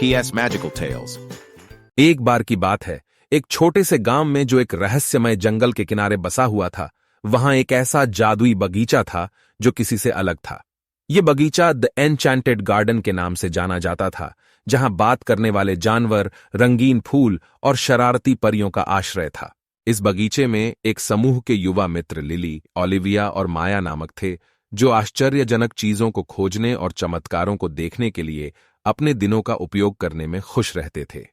PS Magical Tales। एक बार की बात है, एक छोटे से गांव में जो एक रहस्यमय जंगल के किनारे बसा हुआ था, वहां एक ऐसा जादुई बगीचा था जो किसी से अलग था। ये बगीचा द एन्चेंटेड गार्डन के नाम से जाना जाता था, जहां बात करने वाले जानवर, रंगीन फूल और शरारती परियों का आश्रय था। इस बगीचे में एक समूह के युवा मित्र लिली, ओलिविया और माया नामक थे, जो आश्चर्यजनक चीजों को खोजने और चमत्कारों को देखने के लिए अपने दिनों का उपयोग करने में खुश रहते थे।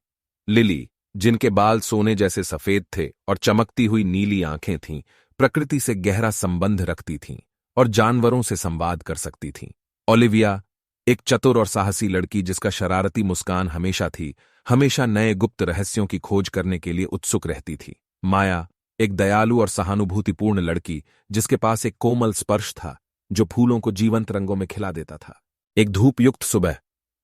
लिली, जिनके बाल सोने जैसे सफेद थे और चमकती हुई नीली आंखें थीं, प्रकृति से गहरा संबंध रखती थीं और जानवरों से संवाद कर सकती थीं। ओलिविया, एक चतुर और साहसी लड़की जिसका शरारती मुस्कान हमेशा थी, हमेशा नए गुप्त रहस्यों की खोज करने के लिए उत्सुक रहती थी। माया, एक दयालु और सहानुभूतिपूर्ण लड़की जिसके पास एक कोमल स्पर्श था जो फूलों को जीवंत रंगों में खिला देता था। एक धूपयुक्त सुबह,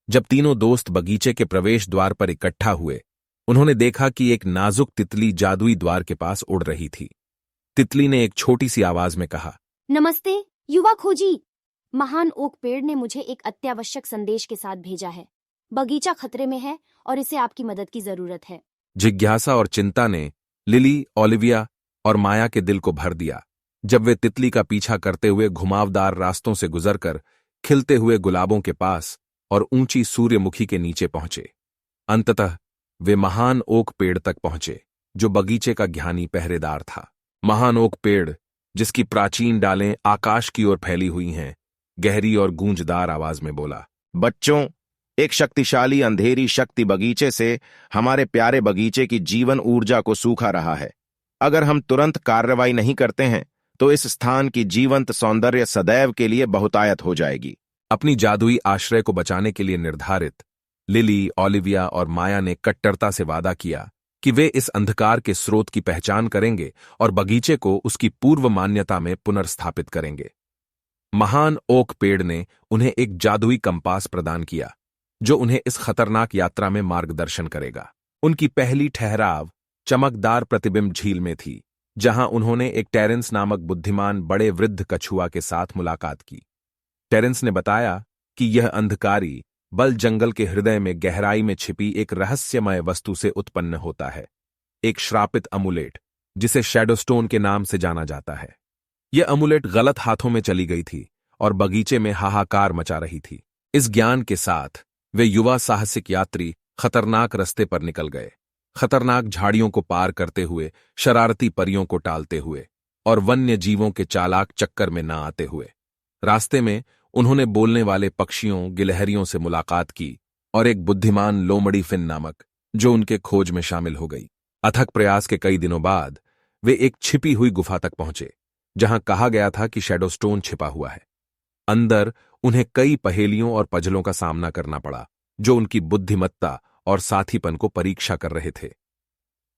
जब तीनों दोस्त बगीचे के प्रवेश द्वार पर इकट्ठा हुए, उन्होंने देखा कि एक नाजुक तितली जादुई द्वार के पास उड़ रही थी। तितली ने एक छोटी सी आवाज में कहा, नमस्ते युवा खोजी। महान ओक पेड़ ने मुझे एक अत्यावश्यक संदेश के साथ भेजा है। बगीचा खतरे में है और इसे आपकी मदद की जरूरत है। जिज्ञासा और चिंता ने लिली, ओलिविया और माया के दिल को भर दिया जब वे तितली का पीछा करते हुए घुमावदार रास्तों से गुजरकर खिलते हुए गुलाबों के पास और ऊंची सूर्यमुखी के नीचे पहुंचे। अंततः वे महान ओक पेड़ तक पहुंचे, जो बगीचे का ज्ञानी पहरेदार था। महान ओक पेड़, जिसकी प्राचीन डालें आकाश की ओर फैली हुई हैं, गहरी और गूंजदार आवाज में बोला, बच्चों, एक शक्तिशाली अंधेरी शक्ति बगीचे से हमारे प्यारे बगीचे की जीवन ऊर्जा को सूखा रहा है। अगर हम तुरंत कार्रवाई नहीं करते हैं तो इस स्थान की जीवंत सौंदर्य सदैव के लिए बहुतायत हो जाएगी। अपनी जादुई आश्रय को बचाने के लिए निर्धारित लिली, ओलिविया और माया ने कट्टरता से वादा किया कि वे इस अंधकार के स्रोत की पहचान करेंगे और बगीचे को उसकी पूर्व मान्यता में पुनर्स्थापित करेंगे। महान ओक पेड़ ने उन्हें एक जादुई कंपास प्रदान किया, जो उन्हें इस खतरनाक यात्रा में मार्गदर्शन करेगा। उनकी पहली ठहराव चमकदार प्रतिबिंब झील में थी, जहां उन्होंने एक टेरेंस नामक बुद्धिमान बड़े वृद्ध कछुआ के साथ मुलाकात की। टेरेंस ने बताया कि यह अंधकारी बल जंगल के हृदय में गहराई में छिपी एक रहस्यमय वस्तु से उत्पन्न होता है, एक श्रापित अमुलेट जिसे शैडोस्टोन के नाम से जाना जाता है। यह अमुलेट गलत हाथों में चली गई थी और बगीचे में हाहाकार मचा रही थी। इस ज्ञान के साथ वे युवा साहसिक यात्री खतरनाक रास्ते पर निकल गए, खतरनाक झाड़ियों को पार करते हुए, शरारती परियों को टालते हुए और वन्य जीवों के चालाक चक्कर में न आते हुए। रास्ते में उन्होंने बोलने वाले पक्षियों, गिलहरियों से मुलाकात की और एक बुद्धिमान लोमड़ी फिन नामक, जो उनके खोज में शामिल हो गई। अथक प्रयास के कई दिनों बाद वे एक छिपी हुई गुफा तक पहुंचे, जहां कहा गया था कि शैडोस्टोन छिपा हुआ है। अंदर उन्हें कई पहेलियों और पजलों का सामना करना पड़ा, जो उनकी बुद्धिमत्ता और साथीपन को परीक्षा कर रहे थे।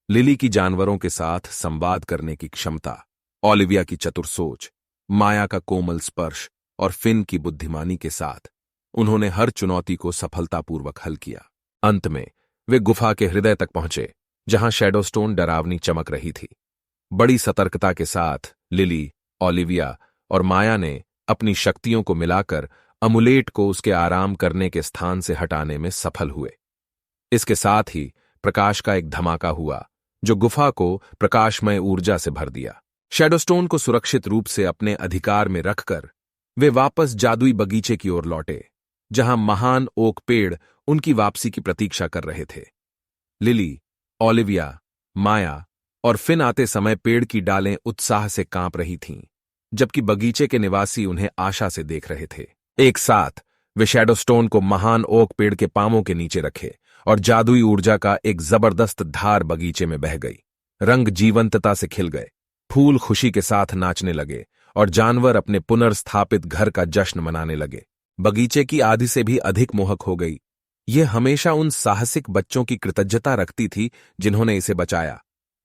लिली की जानवरों के साथ संवाद करने की क्षमता, ओलिविया की चतुर सोच, माया का कोमल स्पर्श और फिन की बुद्धिमानी के साथ उन्होंने हर चुनौती को सफलतापूर्वक हल किया। अंत में वे गुफा के हृदय तक पहुंचे, जहां शैडोस्टोन डरावनी चमक रही थी। बड़ी सतर्कता के साथ लिली, ओलिविया और माया ने अपनी शक्तियों को मिलाकर अमुलेट को उसके आराम करने के स्थान से हटाने में सफल हुए। इसके साथ ही प्रकाश का एक धमाका हुआ, जो गुफा को प्रकाशमय ऊर्जा से भर दिया। शैडोस्टोन को सुरक्षित रूप से अपने अधिकार में रखकर वे वापस जादुई बगीचे की ओर लौटे, जहां महान ओक पेड़ उनकी वापसी की प्रतीक्षा कर रहे थे। लिली, ओलिविया, माया और फिन आते समय पेड़ की डालें उत्साह से कांप रही थीं, जबकि बगीचे के निवासी उन्हें आशा से देख रहे थे। एक साथ वे शैडोस्टोन को महान ओक पेड़ के पांवों के नीचे रखे और जादुई ऊर्जा का एक जबरदस्त धार बगीचे में बह गई। रंग जीवंतता से खिल गए, फूल खुशी के साथ नाचने लगे और जानवर अपने पुनर्स्थापित घर का जश्न मनाने लगे। बगीचे की आधी से भी अधिक मोहक हो गई। यह हमेशा उन साहसिक बच्चों की कृतज्ञता रखती थी जिन्होंने इसे बचाया।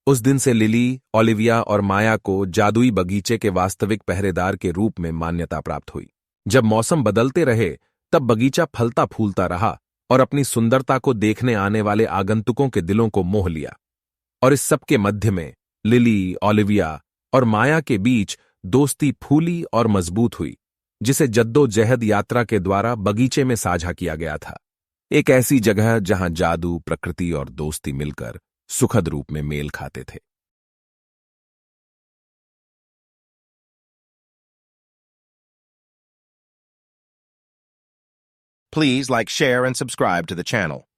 उस दिन से लिली, ओलिविया और माया को जादुई बगीचे के वास्तविक पहरेदार के रूप में मान्यता प्राप्त हुई। जब मौसम बदलते रहे, तब बगीचा फलता फूलता रहा और अपनी सुंदरता को देखने आने वाले आगंतुकों के दिलों को मोह लिया। और इस सब के मध्य में लिली, ओलिविया और माया के बीच दोस्ती फूली और मजबूत हुई, जिसे जद्दोजहद यात्रा के द्वारा बगीचे में साझा किया गया था। एक ऐसी जगह जहां जादू, प्रकृति और दोस्ती मिलकर सुखद रूप में मेल खाते थे। Please like, share, and subscribe to the channel.